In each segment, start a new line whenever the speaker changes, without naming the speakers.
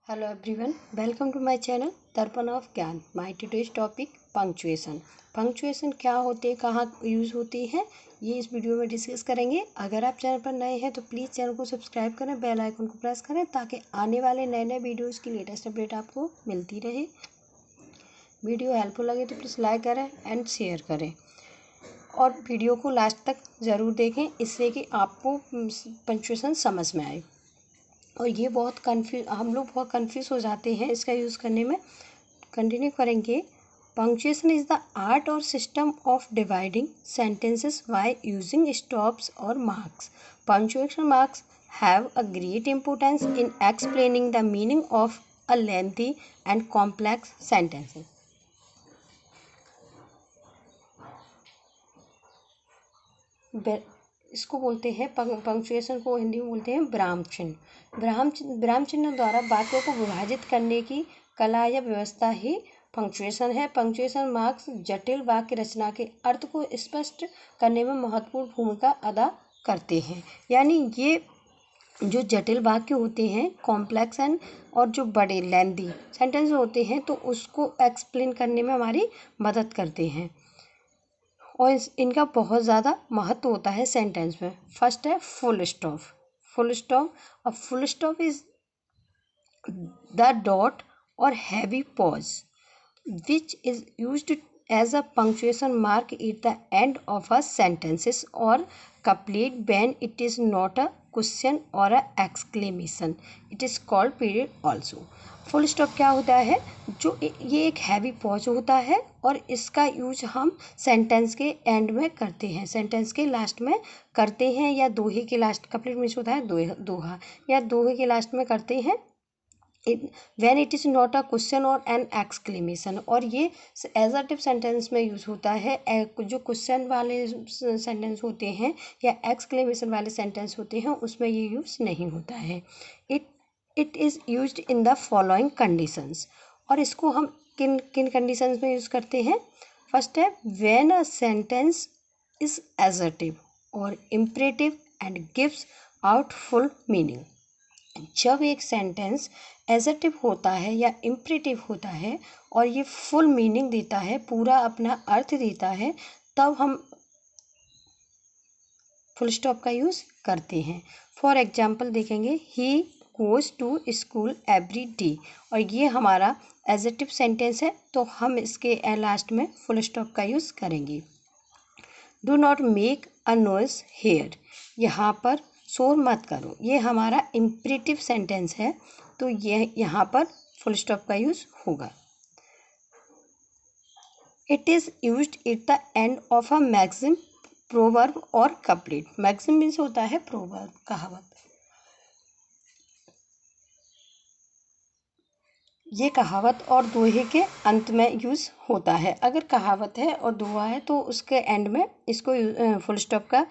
Hello everyone, welcome to my channel Darpan of Gyan. My today's topic punctuation. Punctuation क्या होते हैं, कहाँ यूज़ होती है, ये इस वीडियो में डिस्कस करेंगे। अगर आप चैनल पर नए हैं तो प्लीज़ चैनल को सब्सक्राइब करें, बेल आइकन को प्रेस करें ताकि आने वाले नए नए वीडियोज़ की लेटेस्ट अपडेट आपको मिलती रहे। वीडियो हेल्पफुल लगे तो प्लीज़ लाइक करें एंड शेयर करें और वीडियो को लास्ट तक ज़रूर देखें, इससे कि आपको पंक्चुएशन समझ में आए। और ये हम लोग बहुत कन्फ्यूज़ हो जाते हैं इसका यूज़ करने में। कंटिन्यू करेंगे। Punctuation is the art or system of dividing sentences by using stops or marks. Punctuation marks have a great importance in explaining the meaning of a lengthy and complex sentences. इसको बोलते हैं punctuation को हिंदी में बोलते हैं विराम चिन्ह। विराम चिन्ह द्वारा वाक्यों को विभाजित करने की कला या व्यवस्था ही पंक्चुएशन है। पंक्चुएशन मार्क्स जटिल वाक्य रचना के अर्थ को स्पष्ट करने में महत्वपूर्ण भूमिका अदा करते हैं। यानी ये जो जटिल वाक्य होते हैं, कॉम्प्लेक्स एंड और जो बड़े लेंथी सेंटेंस होते हैं, तो उसको एक्सप्लेन करने में हमारी मदद करते हैं और इनका बहुत ज़्यादा महत्व होता है सेंटेंस में। फर्स्ट है full stop. Full stop is the dot or heavy pause which is used as a punctuation mark at the end of a sentences or complete when it is not a question or a exclamation. It is called period also. Full stop क्या होता है, जो ये एक heavy pause होता है और इसका यूज हम सेंटेंस के एंड में करते हैं, सेंटेंस के लास्ट में करते हैं, या दोहे के लास्ट, कंप्लीट मीन्स होता है दोहा या दोहे के लास्ट में करते हैं। When it is not a question और एन एक्सक्लेमेशन। और ये एजर्टिव सेंटेंस में यूज़ होता है। जो क्वेश्चन वाले सेंटेंस होते हैं या एक्सक्लेमेशन वाले सेंटेंस होते हैं उसमें ये यूज़ नहीं होता है। It is used in the following conditions. और इसको हम किन किन कंडीशंस में यूज़ करते हैं। फर्स्ट है when a sentence is assertive or imperative and gives out full meaning. जब एक सेंटेंस एजर्टिव होता है या इम्परेटिव होता है और ये फुल मीनिंग देता है, पूरा अपना अर्थ देता है, तब हम फुल स्टॉप का यूज़ करते हैं। फॉर एग्जाम्पल देखेंगे, he goes to school every day, और ये हमारा एजर्टिव सेंटेंस है तो हम इसके लास्ट में फुल स्टॉप का यूज़ करेंगे। Do not make a noise here, यहाँ पर शोर मत करो, ये हमारा इम्परेटिव सेंटेंस है तो ये यहाँ पर फुल स्टॉप का यूज़ होगा। It is used at the end of a maxim, proverb और कपलेट। मैक्सिम मीन्स होता है प्रोवर्ब, कहावत। ये कहावत और दोहे के अंत में यूज़ होता है। अगर कहावत है और दोहा है तो उसके एंड में इसको फुल स्टॉप का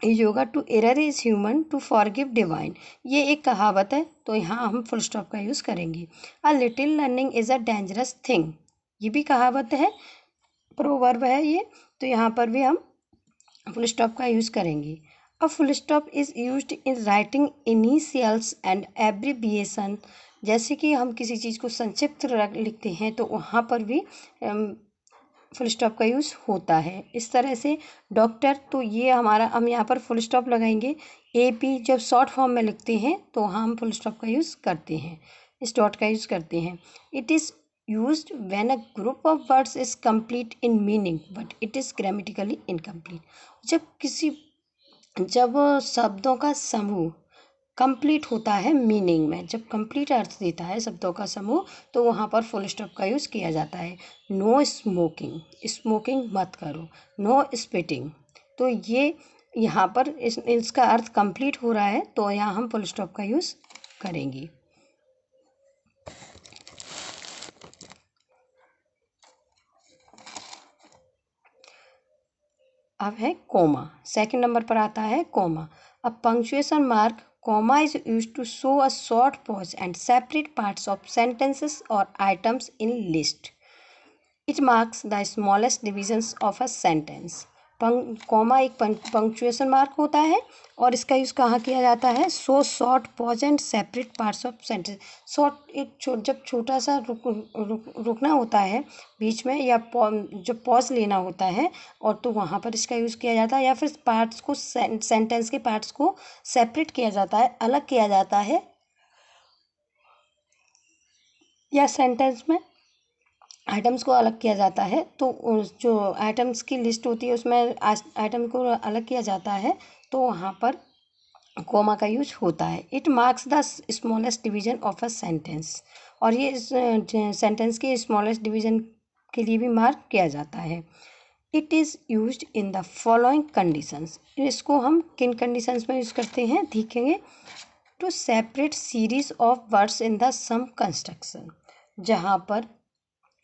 यूज होगा। To err is human to forgive divine, ये एक कहावत है तो यहाँ हम फुल स्टॉप का यूज़ करेंगे। A little learning is a dangerous thing, ये भी कहावत है, प्रोवर्ब है ये, तो यहाँ पर भी हम फुल स्टॉप का यूज़ करेंगे। अ full stop is used in writing initials and abbreviation. जैसे कि हम किसी चीज़ को संक्षिप्त लिखते हैं तो वहाँ पर भी फुल स्टॉप का यूज़ होता है। इस तरह से डॉक्टर, तो ये हमारा, हम यहाँ पर फुल स्टॉप लगाएंगे। AP जब शॉर्ट फॉर्म में लिखते हैं तो हम फुल स्टॉप का यूज़ करते हैं, इस डॉट का यूज़ करते हैं। It is used when a group of words is complete in meaning but it is grammatically incomplete। जब शब्दों का समूह कंप्लीट होता है मीनिंग में, जब कंप्लीट अर्थ देता है शब्दों का समूह, तो वहाँ पर फुल स्टॉप का यूज़ किया जाता है। नो स्मोकिंग, स्मोकिंग मत करो। नो स्पिटिंग, तो ये यहाँ पर इसका अर्थ कंप्लीट हो रहा है तो यहाँ हम फुल स्टॉप का यूज़ करेंगे। अब है कोमा, सेकंड नंबर पर आता है comma. A punctuation mark comma is used to show a short pause and separate parts of sentences or items in list. It marks the smallest divisions of a sentence. Comma एक punctuation mark होता है और इसका use कहाँ किया जाता है? So short pause and separate parts of sentence. Short जब छोटा सा रुकना होता है बीच में, या जब पॉज लेना होता है, और तो वहाँ पर इसका यूज़ किया जाता है, या फिर पार्ट्स को सेंटेंस के पार्ट्स को सेपरेट किया जाता है, अलग किया जाता है, या सेंटेंस में आइटम्स को अलग किया जाता है। तो जो आइटम्स की लिस्ट होती है उसमें आइटम को अलग किया जाता है, तो वहाँ पर कोमा का यूज होता है। It marks the smallest division of a sentence, और ये सेंटेंस के स्मॉलेस्ट डिवीजन के लिए भी मार्क किया जाता है। It is used in the following conditions. इसको हम किन कंडीशंस में यूज़ करते हैं देखेंगे। To separate series of words in the same construction, जहाँ पर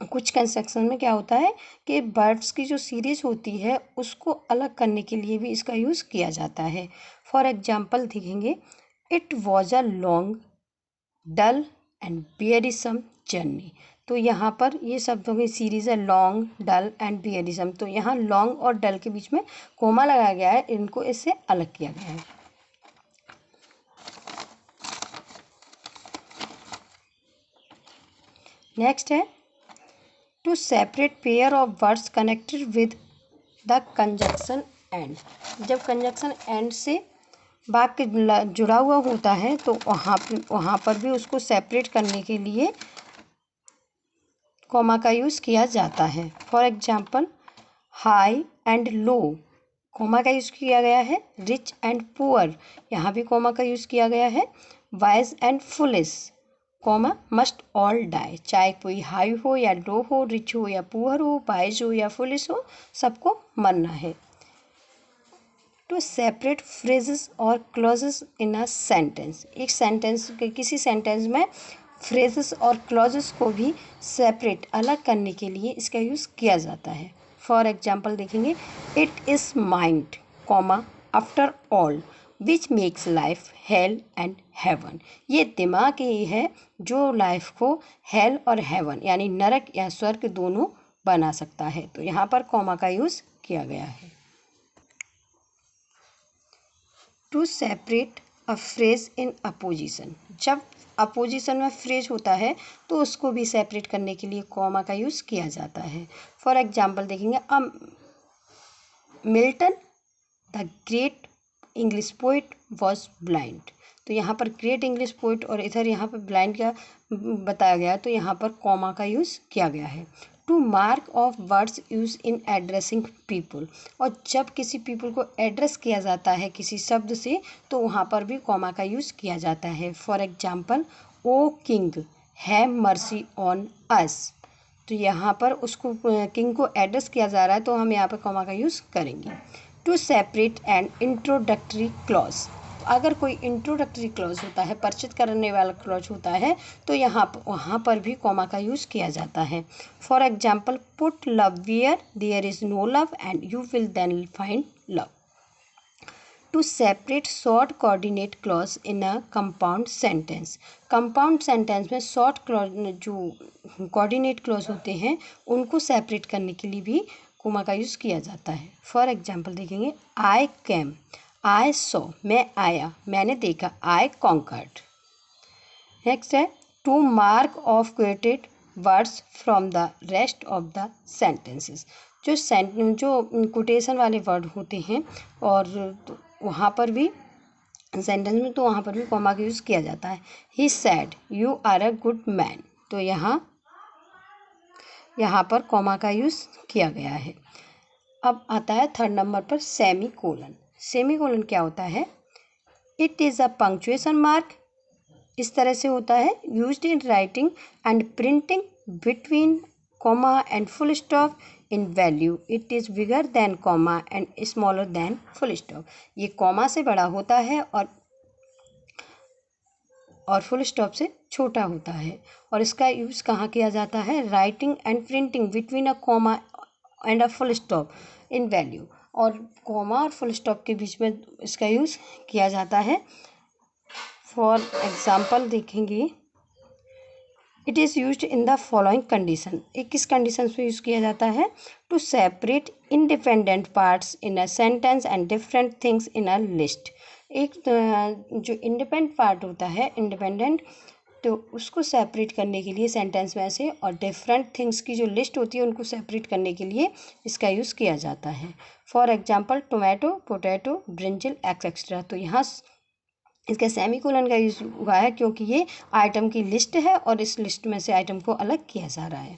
कुछ कंस्ट्रक्शन में क्या होता है कि वर्ड्स की जो सीरीज होती है उसको अलग करने के लिए भी इसका यूज़ किया जाता है। फॉर एग्जाम्पल देखेंगे, it was a long dull and wearisome journey. तो यहाँ पर ये शब्दों की सीरीज है लॉन्ग, डल एंड वेयरिसम। तो यहाँ लॉन्ग और डल के बीच में कोमा लगाया गया है, इनको इससे अलग किया गया है। नेक्स्ट है to separate pair of words connected with the conjunction and. जब कंजक्शन एंड से वाक्य जुड़ा हुआ होता है तो वहाँ पर भी उसको सेपरेट करने के लिए कॉमा का यूज़ किया जाता है। For example, high and low, comma का यूज़ किया गया है। रिच एंड पुअर, यहाँ भी कॉमा का यूज़ किया गया है। Wise and foolish, comma must all die. चाहे कोई हाई हो या लो हो, रिच हो या पुअर हो, वाइज हो या फुलिश हो, सबको मरना है। टू सेपरेट फ्रेजेस और क्लॉजेस इन अ सेंटेंस, एक सेंटेंस के किसी सेंटेंस में फ्रेजेस और क्लॉजेस को भी सेपरेट अलग करने के लिए इसका यूज़ किया जाता है। फॉर एग्जाम्पल देखेंगे, it is mind, comma after all which makes life hell and heaven. ये दिमाग ही है जो लाइफ को हेल और हेवन यानी नरक या स्वर्ग दोनों बना सकता है। तो यहाँ पर कॉमा का यूज़ किया गया है। To separate a phrase in apposition, जब अपोजिशन में फ्रेज होता है तो उसको भी सेपरेट करने के लिए कॉमा का यूज़ किया जाता है। फॉर एग्जाम्पल देखेंगे, Milton the great English poet was blind. तो यहाँ पर ग्रेट इंग्लिश पोइट और इधर यहाँ पर ब्लाइंड का बताया गया, तो यहाँ पर कॉमा का यूज़ किया गया है। To mark off words use in addressing people, और जब किसी पीपल को एड्रेस किया जाता है किसी शब्द से तो वहाँ पर भी कॉमा का यूज़ किया जाता है। For example, O king have mercy on us. तो यहाँ पर उसको किंग को एड्रेस किया जा रहा है तो हम यहाँ पर कॉमा का यूज़ करेंगे। To separate and introductory clause, अगर कोई इंट्रोडक्टरी क्लॉज होता है, परिचित करने वाला क्लॉज होता है, तो वहाँ पर भी कॉमा का यूज़ किया जाता है। For example, put love where there is no love and you will then find love. To separate short coordinate clause in a compound sentence, compound sentence में शॉर्ट क्लॉज जो कोऑर्डिनेट क्लॉज होते हैं उनको separate करने के लिए भी comma का यूज़ किया जाता है। फॉर एग्जाम्पल देखेंगे, आई केम, आई सॉ, मैं आया, मैंने देखा, आई कॉन्कर्ड। नेक्स्ट है to mark off quoted words from the rest of the sentences, जो कोटेशन वाले वर्ड होते हैं और वहाँ पर भी सेंटेंस में, तो वहाँ पर भी कॉमा का यूज़ किया जाता है। He said you are a good man, तो यहाँ पर कॉमा का यूज़ किया गया है। अब आता है थर्ड नंबर पर सेमी कोलन। सेमी कोलन क्या होता है? It is a punctuation mark, इस तरह से होता है, used in writing and printing between comma and full stop in value. It is bigger than comma and smaller than full stop. ये comma से बड़ा होता है और फुल स्टॉप से छोटा होता है, और इसका यूज़ कहाँ किया जाता है? Writing and printing between a comma and a full stop in value, और कॉमा और फुल स्टॉप के बीच में इसका यूज़ किया जाता है। फॉर एग्जाम्पल देखेंगे, it is used in the following condition, एक किस कंडीशन में यूज़ किया जाता है, to separate independent parts in a sentence and different things in a list. एक जो इंडिपेंडेंट पार्ट होता है, इंडिपेंडेंट, तो उसको सेपरेट करने के लिए सेंटेंस में से, और डिफरेंट थिंग्स की जो लिस्ट होती है उनको सेपरेट करने के लिए इसका यूज़ किया जाता है। For example tomato, potato, brinjal etcetera. तो यहाँ इसके सेमीकोलन का यूज़ हुआ है क्योंकि ये आइटम की लिस्ट है और इस लिस्ट में से आइटम को अलग किया जा रहा है।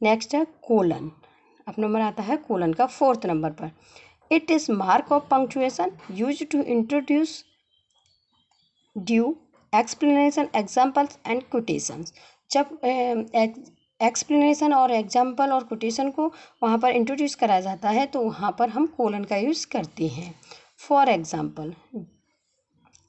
नेक्स्ट है कोलन। अब नंबर आता है कोलन का 4th नंबर पर। It is mark of punctuation use to introduce due explanation examples and quotations. जब एक्सप्लेनेशन और एग्जाम्पल और कोटेशन को वहाँ पर इंट्रोड्यूस कराया जाता है तो वहाँ पर हम कोलन का यूज़ करते हैं। For example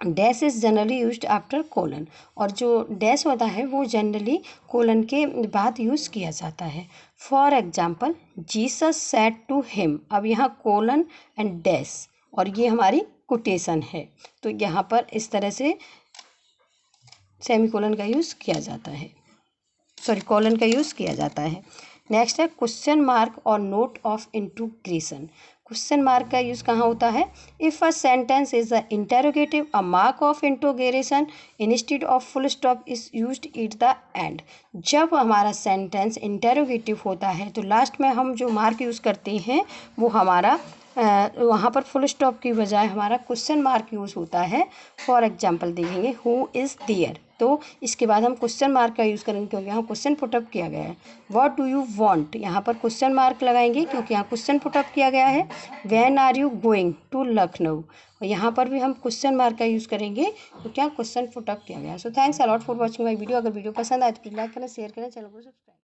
dash is generally used after colon, और जो डैश होता है वो जनरली कोलन के बाद यूज़ किया जाता है। For example Jesus said to him. अब यहाँ कोलन एंड डैश और ये हमारी कोटेशन है, तो यहाँ पर इस तरह से सेमीकोलन का यूज़ किया जाता है, सॉरी कोलन का यूज़ किया जाता है। नेक्स्ट है क्वेश्चन मार्क और note of interrogation. Question mark का यूज़ कहाँ होता है, if a sentence is a interrogative a mark of interrogation instead of full stop is used at the and. जब हमारा सेंटेंस इंटेरोगेटिव होता है तो लास्ट में हम जो मार्क यूज़ करते हैं वो हमारा वहाँ पर फुल स्टॉप की बजाय हमारा क्वेश्चन मार्क यूज़ होता है। फॉर एग्जांपल देखेंगे हु इज़ देयर, तो इसके बाद हम क्वेश्चन मार्क का यूज़ करेंगे क्योंकि यहाँ क्वेश्चन पुटअप किया गया है। व्हाट डू यू वांट, यहाँ पर क्वेश्चन मार्क लगाएंगे क्योंकि यहाँ क्वेश्चन पुटअप किया गया है। When are you going to Lucknow, और यहाँ पर भी हम क्वेश्चन मार्क का यूज़ करेंगे क्योंकि यहाँ क्वेश्चन पुटअप किया गया है। So thanks a lot for watching my video. अगर वीडियो पसंद आए तो प्लीज़ लाइक करें, शेयर करें, चैनल को सब्सक्राइब